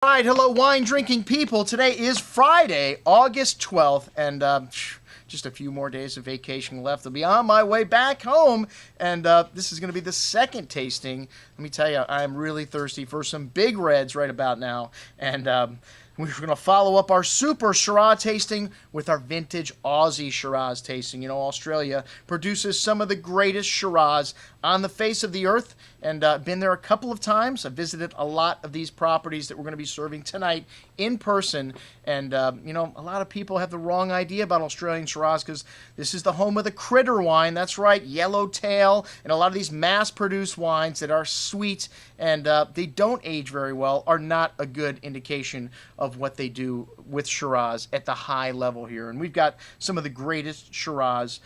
All right, hello, wine-drinking people. Today is Friday, August 12th, and just a few more days of vacation left. I'll be on my way back home, and this is going to be the second tasting. Let me tell you, I'm really thirsty for some big reds right about now, and we're going to follow up our super Shiraz tasting with our vintage Aussie Shiraz tasting. You know, Australia produces some of the greatest Shiraz on the face of the earth, and been there a couple of times. I've visited a lot of these properties that we're going to be serving tonight in person, and you know, a lot of people have the wrong idea about Australian Shiraz because this is the home of the critter wine. That's right, yellowtail, and a lot of these mass-produced wines that are sweet and they don't age very well are not a good indication of what they do with Shiraz at the high level here. And we've got some of the greatest Shiraz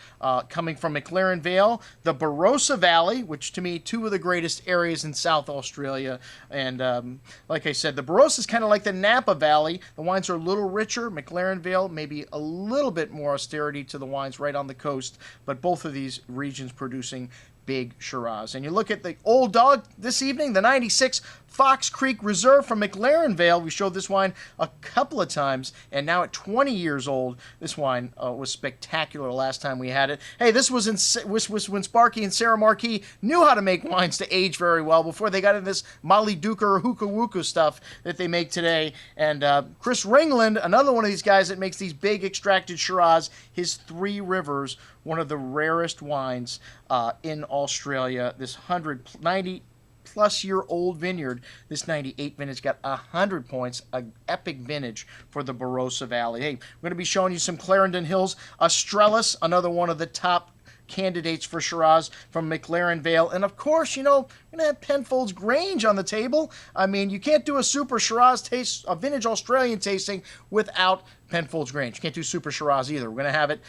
coming from McLaren Vale, the Barossa Valley, which to me, two of the greatest areas in South Australia. And like I said, the Barossa is kind of like the Napa Valley. The wines are a little richer. McLaren Vale, maybe a little bit more austerity to the wines right on the coast, but both of these regions producing big Shiraz. And you look at the old dog this evening, the 96 Fox Creek Reserve from McLaren Vale. We showed this wine a couple of times, and now at 20 years old, this wine was spectacular last time we had it. Hey, this was when Sparky and Sarah Marquis knew how to make wines to age very well before they got into this Molly Duca or Hookah Wooka stuff that they make today. And Chris Ringland, another one of these guys that makes these big extracted Shiraz, his Three Rivers, one of the rarest wines in Australia. This 90-plus-year-old vineyard, this 98 vintage, got 100 points, an epic vintage for the Barossa Valley. Hey, we're going to be showing you some Clarendon Hills Australis, another one of the top candidates for Shiraz from McLaren Vale. And of course, you know, we're going to have Penfolds Grange on the table. I mean, you can't do a super Shiraz taste, a vintage Australian tasting without Penfolds Grange. You can't do super Shiraz either. We're going to have it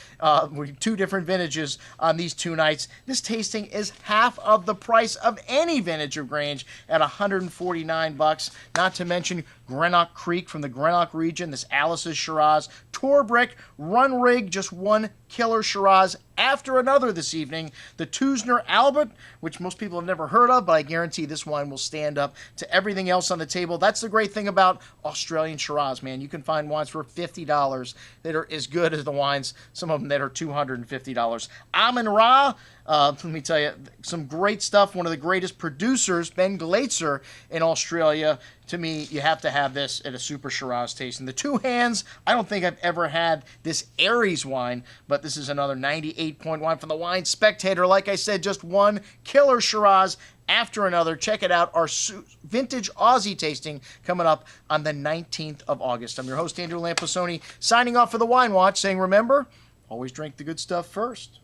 with two different vintages on these two nights. This tasting is half of the price of any vintage of Grange at $149. Not to mention Greenock Creek from the Greenock region, this Alice's Shiraz, Torbrick, Run Rig, just one killer Shiraz after another this evening. The Teusner Albert, which most people have never heard of, but I guarantee this wine will stand up to everything else on the table. That's the great thing about Australian Shiraz, man. You can find wines for $50 that are as good as the wines, some of them that are $250. Amun Ra, let me tell you, some great stuff. One of the greatest producers, Ben Glaetzer in Australia. To me, you have to have this at a super Shiraz tasting. The Two Hands, I don't think I've ever had this Aries wine, but this is another 98-point wine from the Wine Spectator. Like I said, just one killer Shiraz after another. Check it out, our vintage Aussie tasting coming up on the 19th of August. I'm your host, Andrew Lamposoni, signing off for the Wine Watch, saying remember, always drink the good stuff first.